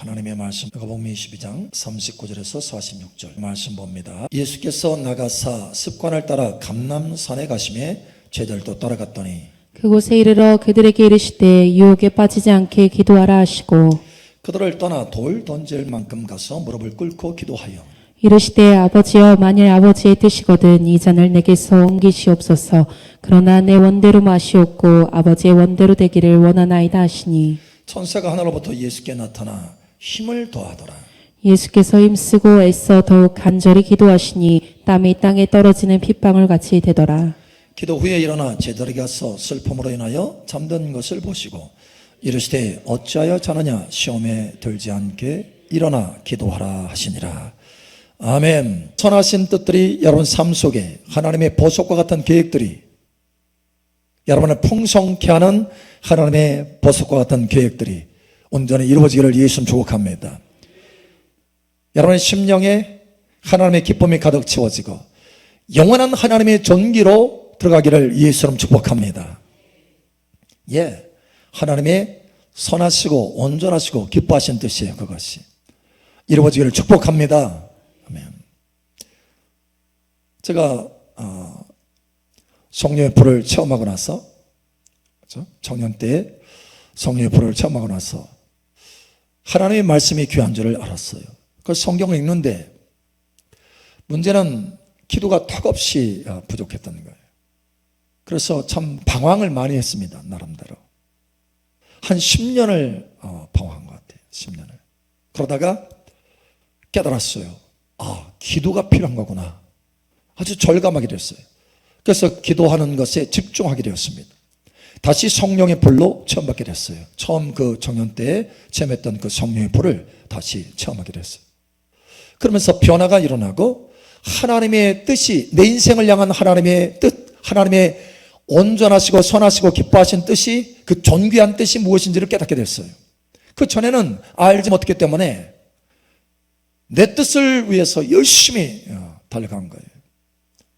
하나님의 말씀 마가복음 22장 39절에서 46절 말씀 봅니다. 예수께서 나가사 습관을 따라 감람산에 가시매 제자들도 따라갔더니 그곳에 이르러 그들에게 이르시되 유혹에 빠지지 않게 기도하라 하시고 그들을 떠나 돌 던질 만큼 가서 무릎을 꿇고 기도하여 이르시되 아버지여 만일 아버지의 뜻이거든 이 잔을 내게서 옮기시옵소서. 그러나 내 원대로 마시옵고 아버지의 원대로 되기를 원하나이다 하시니 천사가 하늘로부터 예수께 나타나 힘을 더하더라. 예수께서 힘쓰고 애써 더욱 간절히 기도하시니 땀이 땅에 떨어지는 핏방울 같이 되더라. 기도 후에 일어나 제자들에게 가서 슬픔으로 인하여 잠든 것을 보시고 이르시되 어찌하여 자느냐 시험에 들지 않게 일어나 기도하라 하시니라. 아멘. 선하신 뜻들이 여러분 삶 속에 하나님의 보석과 같은 계획들이 여러분을 풍성케 하는 하나님의 보석과 같은 계획들이 온전히 이루어지기를 예수님 축복합니다. 여러분의 심령에 하나님의 기쁨이 가득 채워지고 영원한 하나님의 존귀로 들어가기를 예수님 축복합니다. 예, 하나님의 선하시고 온전하시고 기뻐하신 뜻이에요. 그것이 이루어지기를 축복합니다. 아멘. 제가 성령의 불을 체험하고 나서 청년 때 성령의 불을 체험하고 나서 하나님의 말씀이 귀한 줄을 알았어요. 그 성경을 읽는데 문제는 기도가 턱없이 부족했다는 거예요. 그래서 참 방황을 많이 했습니다. 나름대로 한 10년을 방황한 것 같아요. 10년을. 그러다가 깨달았어요. 기도가 필요한 거구나. 아주 절감하게 됐어요. 그래서 기도하는 것에 집중하게 되었습니다. 다시 성령의 불로 체험받게 됐어요. 처음 그 청년 때 체험했던 그 성령의 불을 다시 체험하게 됐어요. 그러면서 변화가 일어나고 하나님의 뜻이 내 인생을 향한 하나님의 뜻, 하나님의 온전하시고 선하시고 기뻐하신 뜻이 그 존귀한 뜻이 무엇인지를 깨닫게 됐어요. 그 전에는 알지 못했기 때문에 내 뜻을 위해서 열심히 달려간 거예요.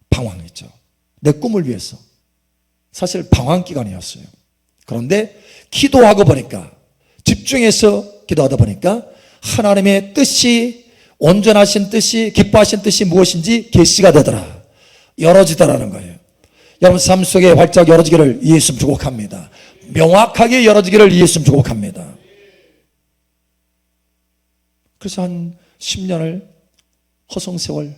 방황했죠. 내 꿈을 위해서. 사실 방황 기간이었어요. 그런데 기도하고 보니까 집중해서 기도하다 보니까 하나님의 뜻이 온전하신 뜻이 기뻐하신 뜻이 무엇인지 계시가 되더라. 열어지더라는 거예요. 여러분 삶 속에 활짝 열어지기를 예수님 축복합니다. 명확하게 열어지기를 예수님 축복합니다. 그래서 한 10년을 허송세월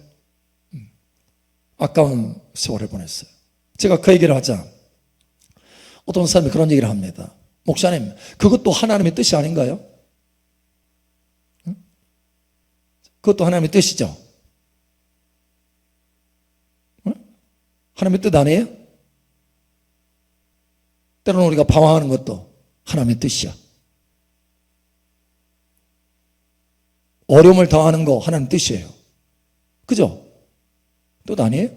아까운 세월을 보냈어요. 제가 그 얘기를 하자 어떤 사람이 그런 얘기를 합니다. 목사님, 그것도 하나님의 뜻이 아닌가요? 그것도 하나님의 뜻이죠. 하나님의 뜻 아니에요? 때로는 우리가 방황하는 것도 하나님의 뜻이야. 어려움을 당하는 거 하나님의 뜻이에요. 그죠? 뜻 아니에요?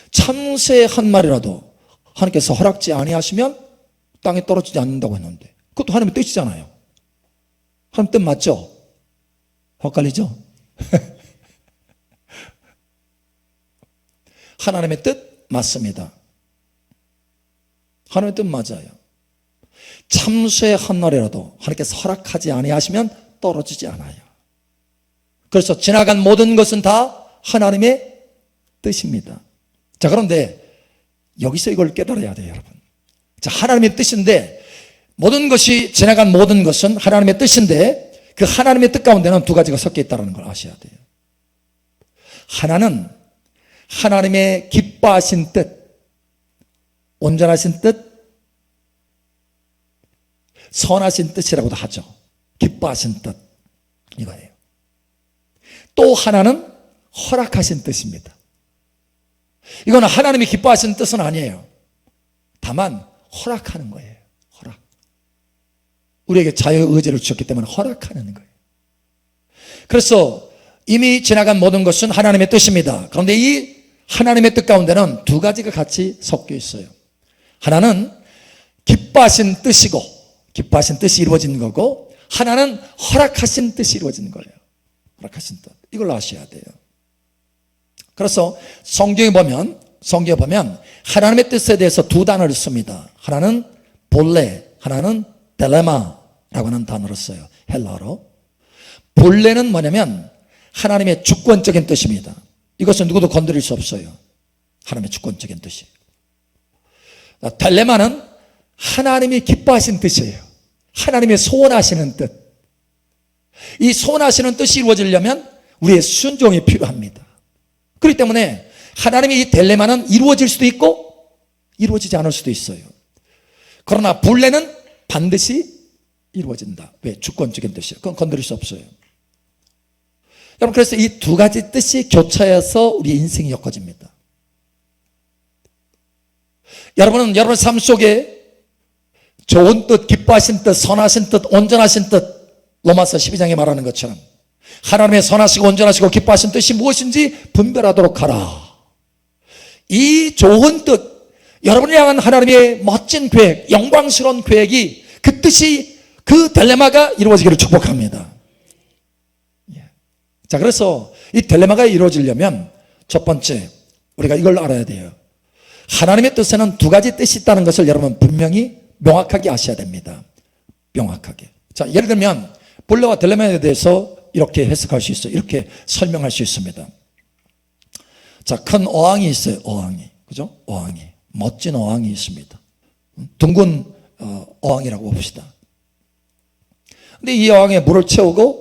참새 한 마리라도 하나님께서 허락지 아니하시면 땅에 떨어지지 않는다고 했는데 그것도 하나님의 뜻이잖아요. 하나님 뜻 맞죠? 헷갈리죠? 하나님의 뜻 맞습니다. 하나님의 뜻 맞아요. 참새 한 마리라도 하나님께서 허락하지 아니하시면 떨어지지 않아요. 그래서 지나간 모든 것은 다 하나님의 뜻입니다. 자, 그런데 여기서 이걸 깨달아야 돼요, 여러분. 자, 하나님의 뜻인데 모든 것이 지나간 모든 것은 하나님의 뜻인데 그 하나님의 뜻 가운데는 두 가지가 섞여 있다는 걸 아셔야 돼요. 하나는 하나님의 기뻐하신 뜻, 온전하신 뜻, 선하신 뜻이라고도 하죠. 기뻐하신 뜻 이거예요. 또 하나는 허락하신 뜻입니다. 이건 하나님이 기뻐하시는 뜻은 아니에요. 다만 허락하는 거예요. 허락. 우리에게 자유의지를 주셨기 때문에 허락하는 거예요. 그래서 이미 지나간 모든 것은 하나님의 뜻입니다. 그런데 이 하나님의 뜻 가운데는 두 가지가 같이 섞여 있어요. 하나는 기뻐하신 뜻이고 기뻐하신 뜻이 이루어지는 거고 하나는 허락하신 뜻이 이루어지는 거예요. 허락하신 뜻. 이걸 아셔야 돼요. 그래서 성경에 보면 하나님의 뜻에 대해서 두 단어를 씁니다. 하나는 본래, 하나는 델레마라고 하는 단어를 써요. 헬라어로. 본래는 뭐냐면 하나님의 주권적인 뜻입니다. 이것은 누구도 건드릴 수 없어요. 하나님의 주권적인 뜻이. 델레마는 하나님이 기뻐하신 뜻이에요. 하나님의 소원하시는 뜻. 이 소원하시는 뜻이 이루어지려면 우리의 순종이 필요합니다. 그렇기 때문에 하나님의 이 델레마는 이루어질 수도 있고 이루어지지 않을 수도 있어요. 그러나 본래는 반드시 이루어진다. 왜? 주권적인 뜻이에요. 그건 건드릴 수 없어요. 여러분, 그래서 이 두 가지 뜻이 교차해서 우리 인생이 엮어집니다. 여러분은 여러분 삶 속에 좋은 뜻, 기뻐하신 뜻, 선하신 뜻, 온전하신 뜻, 로마서 12장에 말하는 것처럼 하나님의 선하시고 온전하시고 기뻐하신 뜻이 무엇인지 분별하도록 하라. 이 좋은 뜻, 여러분을 향한 하나님의 멋진 계획, 영광스러운 계획이 그 뜻이, 그 딜레마가 이루어지기를 축복합니다. 자, 그래서 이 딜레마가 이루어지려면 첫 번째 우리가 이걸 알아야 돼요. 하나님의 뜻에는 두 가지 뜻이 있다는 것을 여러분 분명히 명확하게 아셔야 됩니다. 명확하게. 자, 예를 들면 본래와 딜레마에 대해서 이렇게 해석할 수 있어요. 이렇게 설명할 수 있습니다. 자, 큰 어항이 있어요. 어항이. 그죠? 어항이. 멋진 어항이 있습니다. 둥근 어항이라고 봅시다. 근데 이 어항에 물을 채우고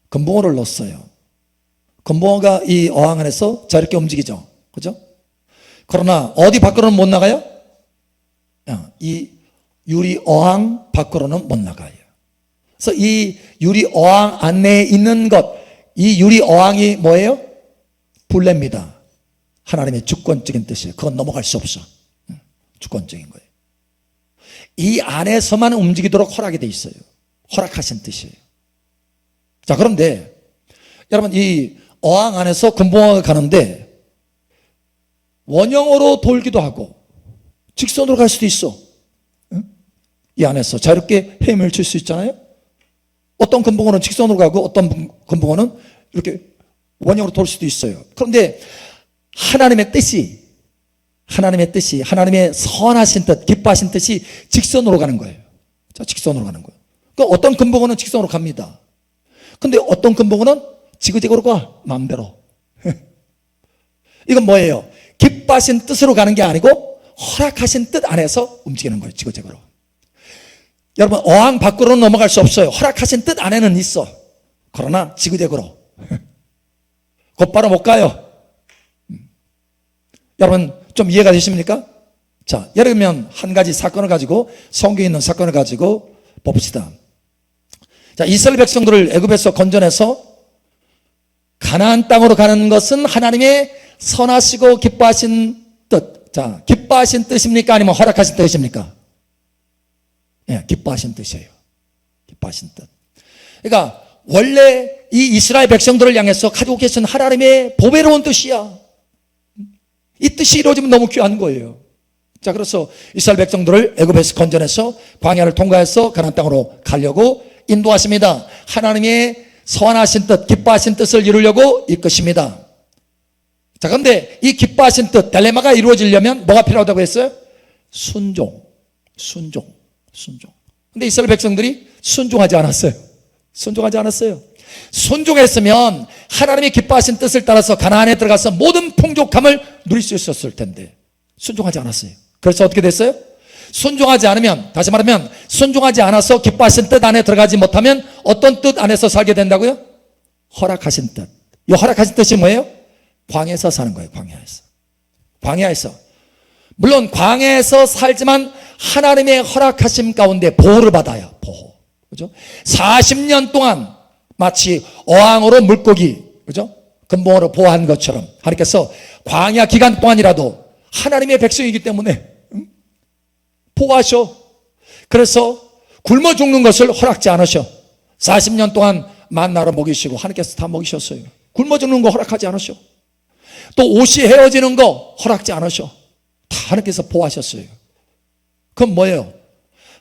금붕어를 넣었어요. 금붕어가 이 어항 안에서 자유롭게 움직이죠. 그죠? 그러나 어디 밖으로는 못 나가요? 이 유리 어항 밖으로는 못 나가요. 그래서 이 유리 어항 안에 있는 것, 이 유리 어항이 뭐예요? 본래입니다. 하나님의 주권적인 뜻이에요. 그건 넘어갈 수 없어. 주권적인 거예요. 이 안에서만 움직이도록 허락이 돼 있어요. 허락하신 뜻이에요. 자, 그런데 여러분, 이 어항 안에서 금붕어가 가는데 원형으로 돌기도 하고 직선으로 갈 수도 있어. 이 안에서 자유롭게 헤엄을 칠 수 있잖아요. 어떤 금붕어는 직선으로 가고 어떤 금붕어는 이렇게 원형으로 돌 수도 있어요. 그런데 하나님의 뜻이, 하나님의 선하신 뜻, 기뻐하신 뜻이 직선으로 가는 거예요. 자, 직선으로 가는 거예요. 그러니까 어떤 금붕어는 직선으로 갑니다. 근데 어떤 금붕어는 지그재그로 가, 마음대로. 이건 뭐예요? 기뻐하신 뜻으로 가는 게 아니고 허락하신 뜻 안에서 움직이는 거예요. 지그재그로. 여러분, 어항 밖으로는 넘어갈 수 없어요. 허락하신 뜻 안에는 있어. 그러나 지그재그로 곧바로 못 가요. 여러분, 좀 이해가 되십니까? 자, 예를 들면 한 가지 사건을 가지고, 성경에 있는 사건을 가지고 봅시다. 자, 이스라엘 백성들을 애굽에서 건져내서 가나안 땅으로 가는 것은 하나님의 선하시고 기뻐하신 뜻. 자, 기뻐하신 뜻입니까? 아니면 허락하신 뜻입니까? 예, 기뻐하신 뜻이에요. 기뻐하신 뜻. 그러니까 원래 이 이스라엘 백성들을 향해서 가지고 계신 하나님의 보배로운 뜻이야. 이 뜻이 이루어지면 너무 귀한 거예요. 자, 그래서 이스라엘 백성들을 애굽에서 건져내서 광야를 통과해서 가나안 땅으로 가려고 인도하십니다. 하나님의 선하신 뜻, 기뻐하신 뜻을 이루려고 이끄십니다. 자, 그런데 이 기뻐하신 뜻, 딜레마가 이루어지려면 뭐가 필요하다고 했어요? 순종. 근데 이스라엘 백성들이 순종하지 않았어요. 순종했으면 하나님이 기뻐하신 뜻을 따라서 가나안에 들어가서 모든 풍족함을 누릴 수 있었을 텐데 순종하지 않았어요. 그래서 어떻게 됐어요? 순종하지 않으면, 다시 말하면 순종하지 않아서 기뻐하신 뜻 안에 들어가지 못하면 어떤 뜻 안에서 살게 된다고요? 허락하신 뜻. 이 허락하신 뜻이 뭐예요? 광야에서 사는 거예요. 광야에서. 물론 광야에서 살지만 하나님의 허락하심 가운데 보호를 받아요. 보호. 그죠? 40년 동안 마치 어항으로 물고기, 그죠? 금붕어로 보호한 것처럼 하나님께서 광야 기간 동안이라도 하나님의 백성이기 때문에 보호하셔. 그래서 굶어 죽는 것을 허락지 않으셔. 40년 동안 만나로 먹이시고 하나님께서 다 먹이셨어요. 굶어 죽는 거 허락하지 않으셔. 또 옷이 헤어지는 거 허락지 않으셔. 다 하나님께서 보호하셨어요. 그건 뭐예요?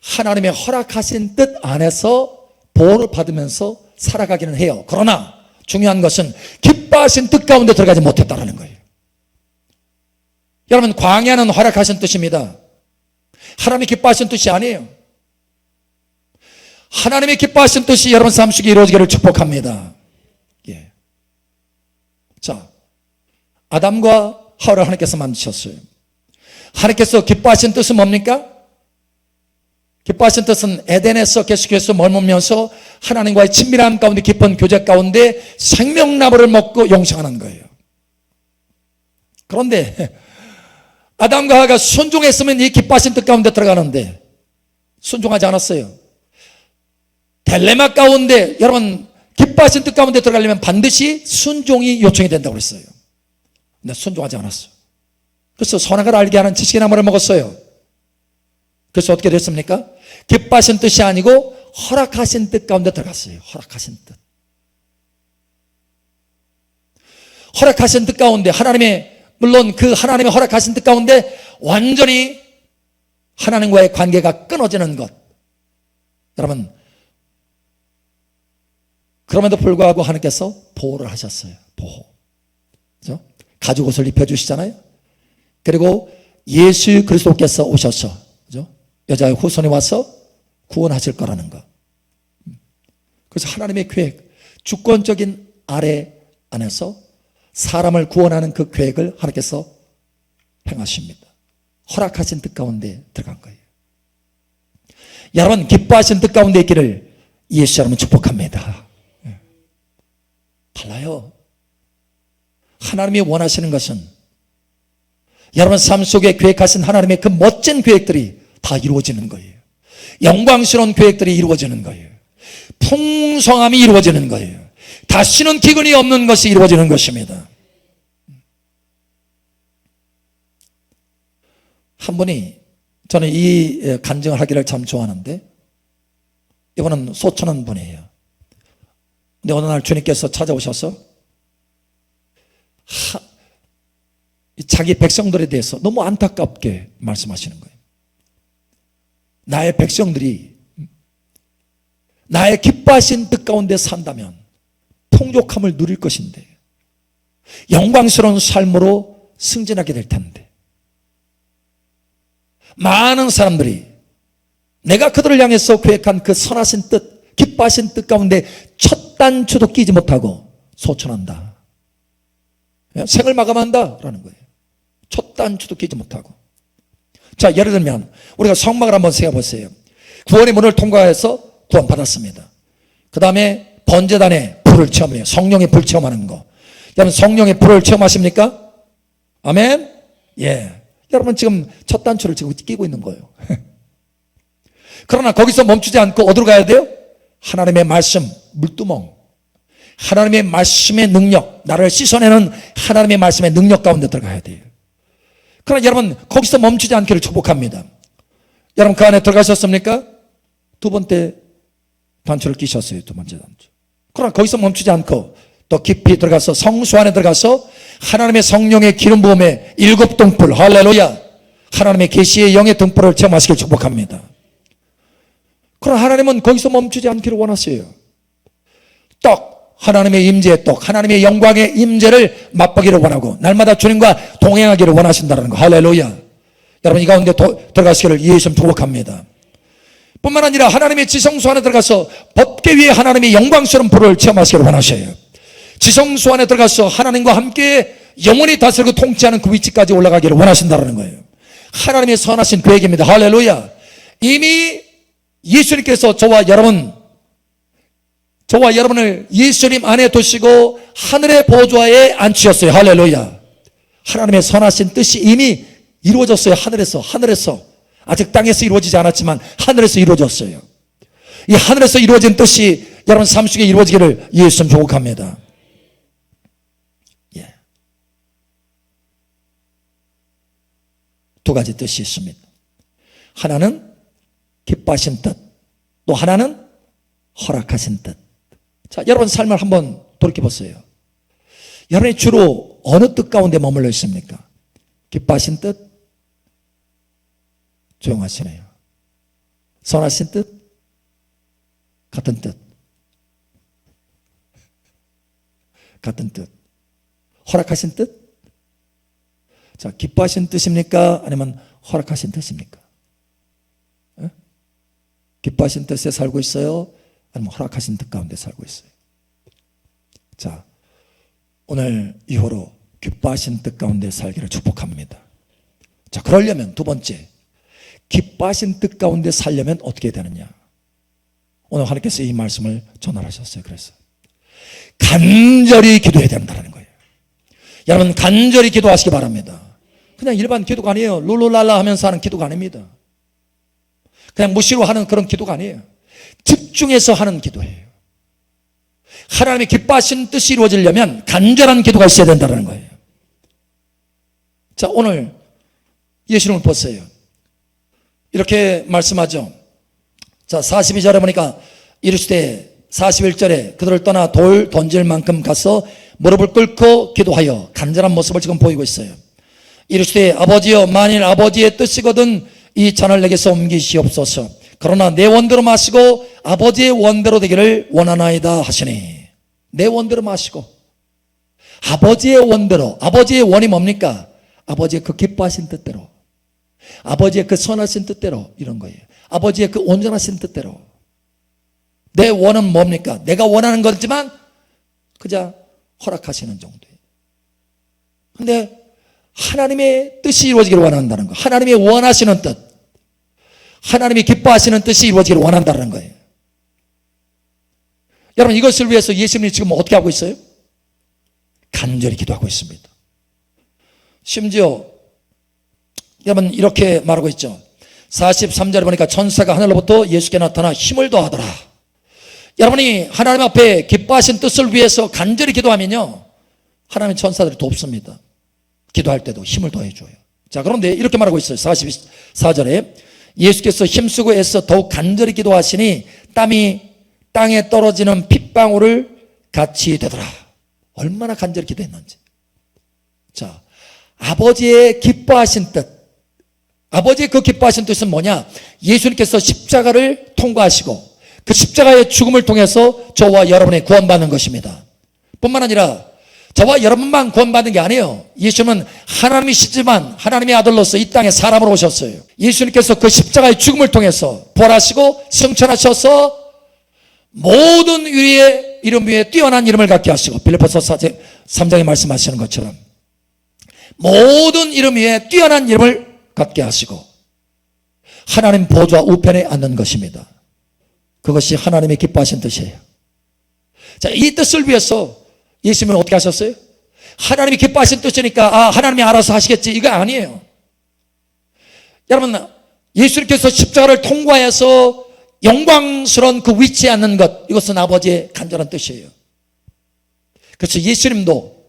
하나님의 허락하신 뜻 안에서 보호를 받으면서 살아가기는 해요. 그러나 중요한 것은 기뻐하신 뜻 가운데 들어가지 못했다는 거예요. 여러분, 광야는 허락하신 뜻입니다. 하나님이 기뻐하신 뜻이 아니에요. 하나님의 기뻐하신 뜻이 여러분 삶 속에 이루어지기를 축복합니다. 예. 자, 아담과 하와를 하나님께서 만드셨어요. 하나님께서 기뻐하신 뜻은 뭡니까? 기뻐하신 뜻은 에덴에서 계속해서 머물면서 하나님과의 친밀함 가운데 깊은 교제 가운데 생명나무를 먹고 영생하는 거예요. 그런데 아담과 하와가 순종했으면 이 기뻐하신 뜻 가운데 들어가는데 순종하지 않았어요. 딜레마 가운데 여러분 기뻐하신 뜻 가운데 들어가려면 반드시 순종이 요청이 된다고 그랬어요. 근데 순종하지 않았어요. 그래서 선악을 알게 하는 지식의 나무를 먹었어요. 그래서 어떻게 됐습니까? 기뻐하신 뜻이 아니고 허락하신 뜻 가운데 들어갔어요. 허락하신 뜻. 허락하신 뜻 가운데 하나님의, 물론 그 하나님의 허락하신 뜻 가운데 완전히 하나님과의 관계가 끊어지는 것. 여러분, 그럼에도 불구하고 하나님께서 보호를 하셨어요. 보호. 그죠? 가죽 옷을 입혀주시잖아요. 그리고 예수 그리스도께서 오셔서, 그죠? 여자의 후손이 와서 구원하실 거라는 것. 그래서 하나님의 계획, 주권적인 아래 안에서 사람을 구원하는 그 계획을 하나님께서 행하십니다. 허락하신 뜻 가운데 들어간 거예요. 여러분, 기뻐하신 뜻 가운데 있기를 예수 여러분 축복합니다. 달라요. 하나님이 원하시는 것은 여러분 삶 속에 계획하신 하나님의 그 멋진 계획들이 다 이루어지는 거예요. 영광스러운 계획들이 이루어지는 거예요. 풍성함이 이루어지는 거예요. 다시는 기근이 없는 것이 이루어지는 것입니다. 한 분이, 저는 이 간증을 하기를 참 좋아하는데, 이분은 소천한 분이에요. 근데 어느 날 주님께서 찾아오셔서 자기 백성들에 대해서 너무 안타깝게 말씀하시는 거예요. 나의 백성들이 나의 기뻐하신 뜻 가운데 산다면 풍족함을 누릴 것인데 영광스러운 삶으로 승진하게 될 텐데 많은 사람들이 내가 그들을 향해서 계획한 그 선하신 뜻, 기뻐하신 뜻 가운데 첫 단추도 끼지 못하고 소천한다. 생을 마감한다라는 거예요. 첫 단추도 끼지 못하고. 자, 예를 들면 우리가 성막을 한번 세워보세요. 구원의 문을 통과해서 구원받았습니다. 그 다음에 번제단에 불을 체험해요. 성령의 불 체험하는 거. 여러분 성령의 불을 체험하십니까? 아멘? 예. 여러분 지금 첫 단추를 지금 끼고 있는 거예요. 그러나 거기서 멈추지 않고 어디로 가야 돼요? 하나님의 말씀, 물두멍. 하나님의 말씀의 능력, 나를 씻어내는 하나님의 말씀의 능력 가운데 들어가야 돼요. 그러나 여러분 거기서 멈추지 않기를 축복합니다. 여러분 그 안에 들어가셨습니까? 두 번째 단추를 끼셨어요. 두 번째 단추. 그러나 거기서 멈추지 않고 또 깊이 들어가서 성수 안에 들어가서 하나님의 성령의 기름 부음의 일곱 등불, 할렐루야, 하나님의 계시의 영의 등불을 체험하시길 축복합니다. 그러나 하나님은 거기서 멈추지 않기를 원하세요. 떡, 하나님의 임재의 떡, 하나님의 영광의 임재를 맛보기를 원하고 날마다 주님과 동행하기를 원하신다는 거. 할렐루야. 여러분 이 가운데 들어가시기를 예수님 축복합니다. 뿐만 아니라 하나님의 지성소 안에 들어가서 법궤 위에 하나님의 영광스러운 불을 체험하시기를 원하셔요. 지성소 안에 들어가서 하나님과 함께 영원히 다스리고 통치하는 그 위치까지 올라가기를 원하신다는 거예요. 하나님의 선하신 계획입니다. 할렐루야. 이미 예수님께서 저와 여러분을 예수님 안에 두시고 하늘의 보좌에 앉히셨어요. 할렐루야. 하나님의 선하신 뜻이 이미 이루어졌어요. 하늘에서 아직 땅에서 이루어지지 않았지만 하늘에서 이루어졌어요. 이 하늘에서 이루어진 뜻이 여러분 삶 속에 이루어지기를 예수님 축복합니다. 예. 두 가지 뜻이 있습니다. 하나는 기뻐하신 뜻, 또 하나는 허락하신 뜻. 자, 여러분 삶을 한번 돌이켜보세요. 여러분이 주로 어느 뜻 가운데 머물러 있습니까? 기뻐하신 뜻? 조용하시네요. 선하신 뜻? 같은 뜻. 같은 뜻. 허락하신 뜻? 자, 기뻐하신 뜻입니까? 아니면 허락하신 뜻입니까? 에? 기뻐하신 뜻에 살고 있어요? 아니면 허락하신 뜻 가운데 살고 있어요? 자, 오늘 이후로 기뻐하신 뜻 가운데 살기를 축복합니다. 자, 그러려면 두 번째, 기뻐하신 뜻 가운데 살려면 어떻게 되느냐? 오늘 하나님께서 이 말씀을 전하셨어요. 그래서 간절히 기도해야 된다는 거예요. 여러분, 간절히 기도하시기 바랍니다. 그냥 일반 기도가 아니에요. 룰루랄라 하면서 하는 기도가 아닙니다. 그냥 무시로 하는 그런 기도가 아니에요. 집중해서 하는 기도예요. 하나님의 기뻐하신 뜻이 이루어지려면 간절한 기도가 있어야 된다는 거예요. 자, 오늘 예수님을 보세요. 이렇게 말씀하죠. 자, 42절에 보니까 이르시되 41절에 그들을 떠나 돌 던질 만큼 가서 무릎을 꿇고 기도하여 간절한 모습을 지금 보이고 있어요. 이르시되 아버지여, 만일 아버지의 뜻이거든 이 잔을 내게서 옮기시옵소서. 그러나 내 원대로 마시고 아버지의 원대로 되기를 원하나이다 하시니, 내 원대로 마시고 아버지의 원대로. 아버지의 원이 뭡니까? 아버지의 그 기뻐하신 뜻대로, 아버지의 그 선하신 뜻대로, 이런 거예요. 아버지의 그 온전하신 뜻대로. 내 원은 뭡니까? 내가 원하는 거지만 그저 허락하시는 정도예요. 근데 하나님의 뜻이 이루어지기를 원한다는 거, 하나님의 원하시는 뜻, 하나님이 기뻐하시는 뜻이 이루어지기를 원한다는 거예요. 여러분, 이것을 위해서 예수님이 지금 어떻게 하고 있어요? 간절히 기도하고 있습니다. 심지어 여러분 이렇게 말하고 있죠. 43절에 보니까 천사가 하늘로부터 예수께 나타나 힘을 더하더라. 여러분이 하나님 앞에 기뻐하신 뜻을 위해서 간절히 기도하면요, 하나님의 천사들이 돕습니다. 기도할 때도 힘을 더해줘요. 자, 그런데 이렇게 말하고 있어요. 44절에 예수께서 힘쓰고 애써 더욱 간절히 기도하시니 땀이 땅에 떨어지는 핏방울을 같이 되더라. 얼마나 간절히 기도했는지. 자, 아버지의 기뻐하신 뜻, 아버지의 그 기뻐하신 뜻은 뭐냐? 예수님께서 십자가를 통과하시고 그 십자가의 죽음을 통해서 저와 여러분이 구원받는 것입니다. 뿐만 아니라 저와 여러분만 구원받는 게 아니에요. 예수님은 하나님이시지만 하나님의 아들로서 이 땅에 사람으로 오셨어요. 예수님께서 그 십자가의 죽음을 통해서 부활하시고 승천하셔서 모든 위의 이름 위에 뛰어난 이름을 갖게 하시고, 빌립보서 3장에 말씀하시는 것처럼 모든 이름 위에 뛰어난 이름을 갖게 하시고 하나님 보좌 우편에 앉는 것입니다. 그것이 하나님의 기뻐하신 뜻이에요. 자, 이 뜻을 위해서 예수님은 어떻게 하셨어요? 하나님이 기뻐하신 뜻이니까 하나님이 알아서 하시겠지, 이거 아니에요. 여러분, 예수님께서 십자가를 통과해서 영광스러운 그 위치에 앉는 것, 이것은 아버지의 간절한 뜻이에요. 그래서 예수님도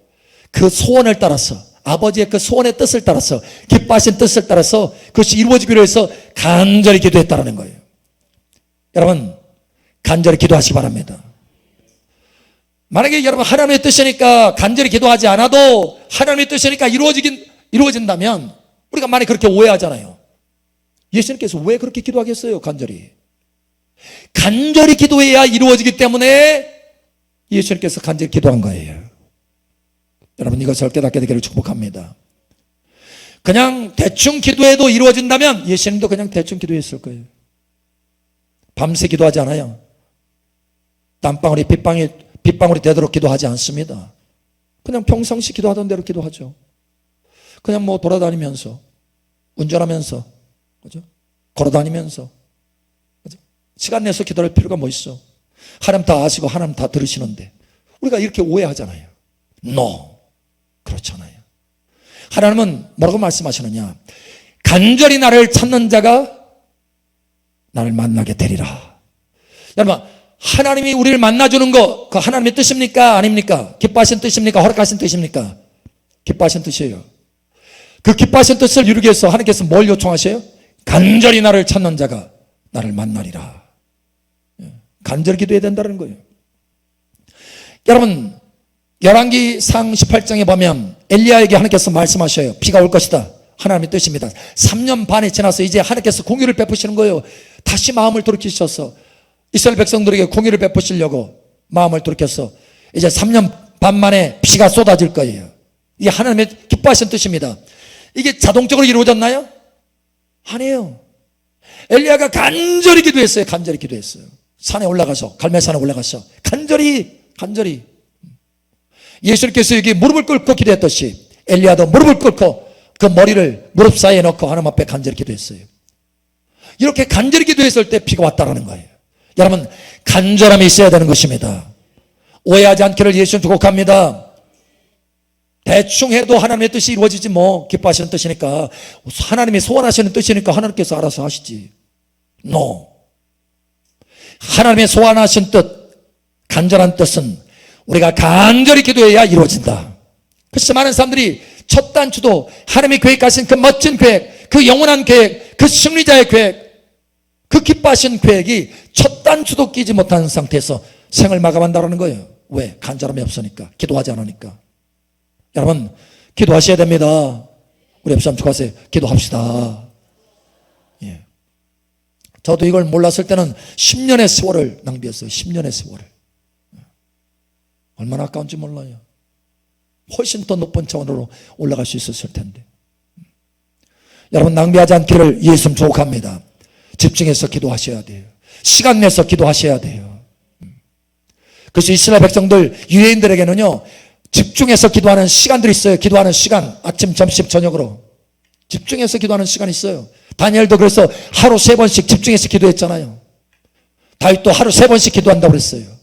그 소원을 따라서, 아버지의 그 소원의 뜻을 따라서, 기뻐하신 뜻을 따라서 그것이 이루어지기로 해서 간절히 기도했다는 거예요. 여러분, 간절히 기도하시기 바랍니다. 만약에 여러분 하나님의 뜻이니까 간절히 기도하지 않아도 하나님의 뜻이니까 이루어진다면 우리가 많이 그렇게 오해하잖아요. 예수님께서 왜 그렇게 기도하겠어요? 간절히 기도해야 이루어지기 때문에 예수님께서 간절히 기도한 거예요. 여러분, 이것을 깨닫게 되기를 축복합니다. 그냥 대충 기도해도 이루어진다면 예수님도 그냥 대충 기도했을 거예요. 밤새 기도하지 않아요. 땀방울이 빗방울이 되도록 기도하지 않습니다. 그냥 평상시 기도하던 대로 기도하죠. 그냥 뭐 돌아다니면서, 운전하면서, 그죠? 걸어다니면서, 그죠? 시간 내서 기도할 필요가 뭐 있어? 하나님 다 아시고 하나님 다 들으시는데 우리가 이렇게 오해하잖아요. No, 그렇잖아요. 하나님은 뭐라고 말씀하시느냐? 간절히 나를 찾는 자가 나를 만나게 되리라. 여러분, 하나님이 우리를 만나주는 거, 그 하나님의 뜻입니까? 아닙니까? 기뻐하신 뜻입니까? 허락하신 뜻입니까? 기뻐하신 뜻이에요. 그 기뻐하신 뜻을 이루기 위해서 하나님께서 뭘 요청하셔요? 간절히 나를 찾는 자가 나를 만나리라. 간절히 기도해야 된다는 거예요. 여러분, 열왕기상 18장에 보면 엘리야에게 하나님께서 말씀하셔요. 비가 올 것이다. 하나님의 뜻입니다. 3년 반이 지나서 이제 하나님께서 공의를 베푸시는 거예요. 다시 마음을 돌이키셔서 이스라엘 백성들에게 공의를 베푸시려고 마음을 돌이켜서 이제 3년 반 만에 비가 쏟아질 거예요. 이게 하나님의 기뻐하신 뜻입니다. 이게 자동적으로 이루어졌나요? 아니에요. 엘리야가 간절히 기도했어요. 간절히 기도했어요. 산에 올라가서, 갈멜산에 올라가서 간절히 예수님께서 여기 무릎을 꿇고 기도했듯이 엘리야도 무릎을 꿇고 그 머리를 무릎 사이에 넣고 하나님 앞에 간절히 기도했어요. 이렇게 간절히 기도했을 때 비가 왔다라는 거예요. 여러분, 간절함이 있어야 되는 것입니다. 오해하지 않기를 예수님 축복합니다. 대충 해도 하나님의 뜻이 이루어지지 뭐, 기뻐하시는 뜻이니까, 하나님이 소원하시는 뜻이니까 하나님께서 알아서 하시지. No. 하나님의 소원하신 뜻, 간절한 뜻은 우리가 간절히 기도해야 이루어진다. 그래서 많은 사람들이 첫 단추도 하나님이 계획하신 그 멋진 계획, 그 영원한 계획, 그 승리자의 계획, 그 기뻐하신 계획이 첫 단추도 끼지 못한 상태에서 생을 마감한다는 거예요. 왜? 간절함이 없으니까, 기도하지 않으니까. 여러분, 기도하셔야 됩니다. 우리 옆 사람 축하하세요. 기도합시다. 예. 저도 이걸 몰랐을 때는 10년의 세월을 낭비했어요. 10년의 세월을. 얼마나 아까운지 몰라요. 훨씬 더 높은 차원으로 올라갈 수 있었을 텐데. 여러분, 낭비하지 않기를 예수님 축복합니다. 집중해서 기도하셔야 돼요. 시간 내서 기도하셔야 돼요. 그래서 이스라엘 백성들, 유대인들에게는요, 집중해서 기도하는 시간들이 있어요. 기도하는 시간, 아침, 점심, 저녁으로 집중해서 기도하는 시간이 있어요. 다니엘도 그래서 하루 3번씩 집중해서 기도했잖아요. 다윗도 하루 3번씩 기도한다고 그랬어요.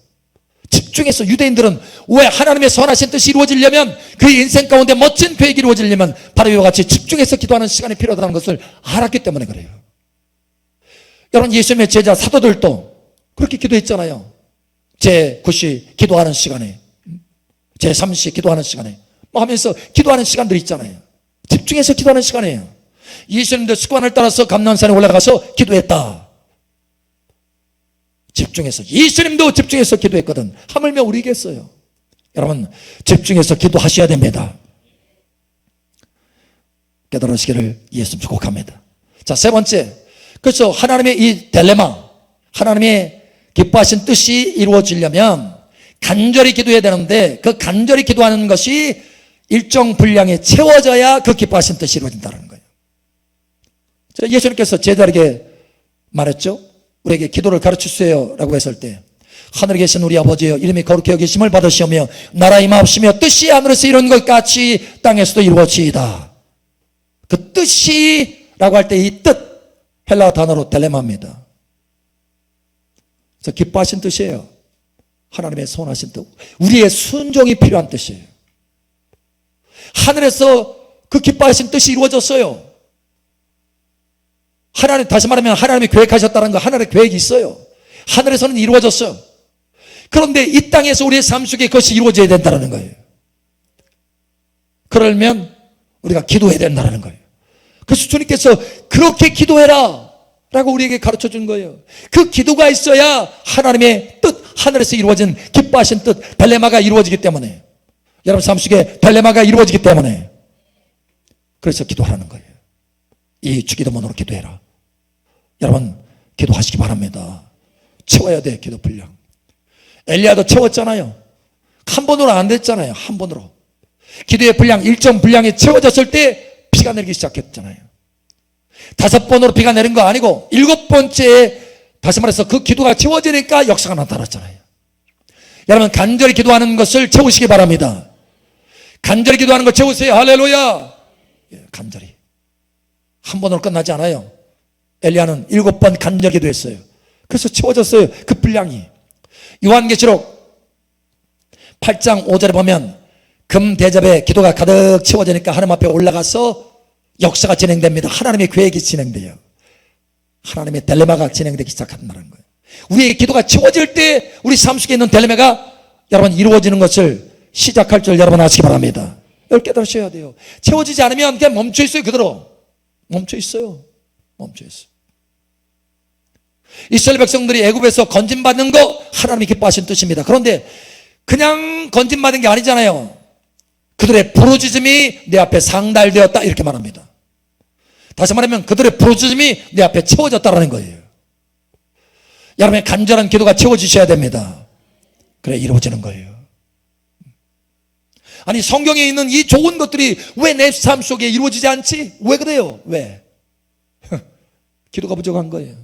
집중해서. 유대인들은 왜 하나님의 선하신 뜻이 이루어지려면, 그 인생 가운데 멋진 계획이 이루어지려면 바로 이와 같이 집중해서 기도하는 시간이 필요하다는 것을 알았기 때문에 그래요. 여러분, 예수님의 제자 사도들도 그렇게 기도했잖아요. 제9시 기도하는 시간에, 제3시 기도하는 시간에 뭐 하면서 기도하는 시간들이 있잖아요. 집중해서 기도하는 시간이에요. 예수님도 습관을 따라서 감람산에 올라가서 기도했다. 집중해서. 예수님도 집중해서 기도했거든. 하물며 우리겠어요. 여러분, 집중해서 기도하셔야 됩니다. 깨달으시기를 예수님 축복합니다. 자, 세 번째, 그래서 하나님의 이 딜레마, 하나님의 기뻐하신 뜻이 이루어지려면 간절히 기도해야 되는데, 그 간절히 기도하는 것이 일정 분량에 채워져야 그 기뻐하신 뜻이 이루어진다는 거예요. 예수님께서 제자에게 말했죠. 우리에게 기도를 가르치세요 라고 했을 때, 하늘에 계신 우리 아버지여, 이름이 거룩히 여기심을 받으시오며 나라 임하옵시며 뜻이 하늘에서 이룬 것 같이 땅에서도 이루어지이다. 그 뜻이 라고 할 때 이 뜻, 헬라어 단어로 텔레마입니다. 그래서 기뻐하신 뜻이에요. 하나님의 선하신 뜻, 우리의 순종이 필요한 뜻이에요. 하늘에서 그 기뻐하신 뜻이 이루어졌어요. 하나님, 다시 말하면 하나님이 계획하셨다는 거, 하나님의 계획이 있어요. 하늘에서는 이루어졌어요. 그런데 이 땅에서 우리의 삶 속에 그것이 이루어져야 된다는 거예요. 그러면 우리가 기도해야 된다는 거예요. 그래서 주님께서 그렇게 기도해라 라고 우리에게 가르쳐 준 거예요. 그 기도가 있어야 하나님의 뜻, 하늘에서 이루어진 기뻐하신 뜻, 벨레마가 이루어지기 때문에, 여러분 삶 속에 벨레마가 이루어지기 때문에, 그래서 기도하라는 거예요. 이 주기도문으로 기도해라. 여러분, 기도하시기 바랍니다. 채워야 돼, 기도 분량. 엘리야도 채웠잖아요. 한 번으로 안 됐잖아요. 한 번으로. 기도의 분량, 일정 분량이 채워졌을 때 비가 내리기 시작했잖아요. 5번으로 비가 내린 거 아니고 7번째에, 다시 말해서 그 기도가 채워지니까 역사가 나타났잖아요. 여러분, 간절히 기도하는 것을 채우시기 바랍니다. 간절히 기도하는 거 채우세요. 할렐루야. 예, 간절히. 한 번으로 끝나지 않아요. 엘리야는 7번 간절히 기도했어요. 그래서 채워졌어요, 그 분량이. 요한계시록 8장 5절에 보면 금 대접에 기도가 가득 채워지니까 하나님 앞에 올라가서 역사가 진행됩니다. 하나님의 계획이 진행돼요. 하나님의 딜레마가 진행되기 시작한다는 거예요. 우리의 기도가 채워질 때 우리 삶 속에 있는 딜레마가 여러분 이루어지는 것을 시작할 줄 여러분 아시기 바랍니다. 이걸 깨달으셔야 돼요. 채워지지 않으면 그냥 멈춰 있어요. 그대로 멈춰 있어요. 멈춰 있어요. 이스라엘 백성들이 애굽에서 건진받는 거 하나님이 기뻐하신 뜻입니다. 그런데 그냥 건진받은 게 아니잖아요. 그들의 부르짖음이 내 앞에 상달되었다, 이렇게 말합니다. 다시 말하면 그들의 부르짖음이 내 앞에 채워졌다는 거예요. 여러분의 간절한 기도가 채워지셔야 됩니다. 그래 이루어지는 거예요. 아니, 성경에 있는 이 좋은 것들이 왜 내 삶 속에 이루어지지 않지? 왜 그래요? 왜? 기도가 부족한 거예요.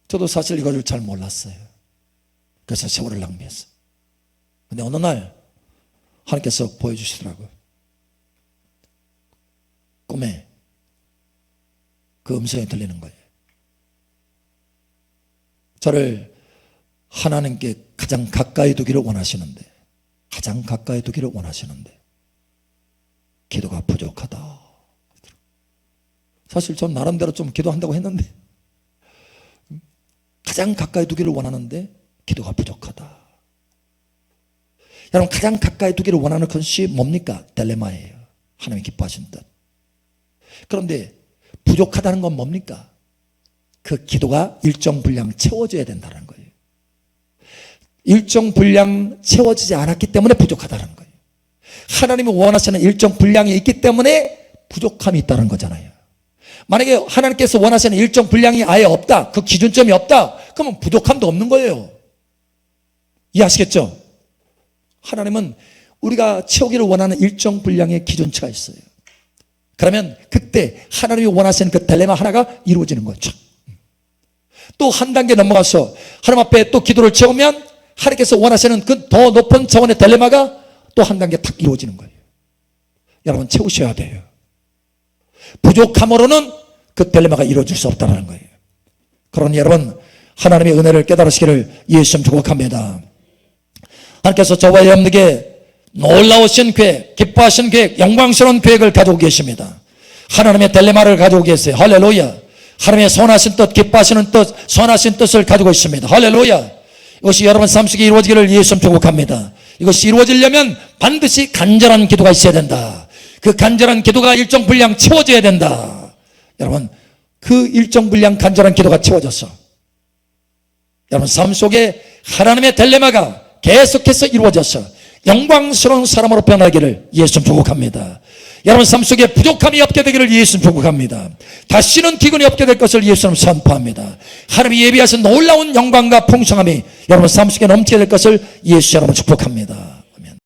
저도 사실 이거를 잘 몰랐어요. 그래서 세월을 낭비했어요. 근데 어느 날 하나님께서 보여주시더라고요. 꿈에 그 음성이 들리는 거예요. 저를 하나님께 가장 가까이 두기를 원하시는데, 가장 가까이 두기를 원하시는데 기도가 부족하다. 사실 전 나름대로 좀 기도한다고 했는데 가장 가까이 두기를 원하는데 기도가 부족하다. 여러분, 가장 가까이 두기를 원하는 것이 뭡니까? 딜레마예요. 하나님이 기뻐하신 뜻. 그런데 부족하다는 건 뭡니까? 그 기도가 일정 분량 채워져야 된다는 거예요. 일정 분량 채워지지 않았기 때문에 부족하다는 거예요. 하나님이 원하시는 일정 분량이 있기 때문에 부족함이 있다는 거잖아요. 만약에 하나님께서 원하시는 일정 분량이 아예 없다, 그 기준점이 없다, 그러면 부족함도 없는 거예요. 이해하시겠죠? 하나님은 우리가 채우기를 원하는 일정 분량의 기준치가 있어요. 그러면 그때 하나님이 원하시는 그 딜레마 하나가 이루어지는 거죠. 또 한 단계 넘어가서 하나님 앞에 또 기도를 채우면 하나님께서 원하시는 그 더 높은 차원의 딜레마가 또 한 단계 탁 이루어지는 거예요. 여러분, 채우셔야 돼요. 부족함으로는 그 딜레마가 이루어질 수 없다는 거예요. 그러니 여러분, 하나님의 은혜를 깨달으시기를 예수님 축복합니다. 하나님께서 저와 여러분에게 놀라우신 계획, 기뻐하신 계획, 영광스러운 계획을 가지고 계십니다. 하나님의 딜레마를 가지고 계세요. 할렐루야. 하나님의 선하신 뜻, 기뻐하시는 뜻, 선하신 뜻을 가지고 있습니다. 할렐루야. 이것이 여러분 삶 속에 이루어지기를 예수님 축복합니다. 이것이 이루어지려면 반드시 간절한 기도가 있어야 된다. 그 간절한 기도가 일정 분량 채워져야 된다. 여러분, 그 일정 분량 간절한 기도가 채워져서 여러분 삶 속에 하나님의 딜레마가 계속해서 이루어져서 영광스러운 사람으로 변하기를 예수님 축복합니다. 여러분 삶 속에 부족함이 없게 되기를 예수님 축복합니다. 다시는 기근이 없게 될 것을 예수님 선포합니다. 하나님이 예비하신 놀라운 영광과 풍성함이 여러분 삶 속에 넘치게 될 것을 예수 여러분 축복합니다.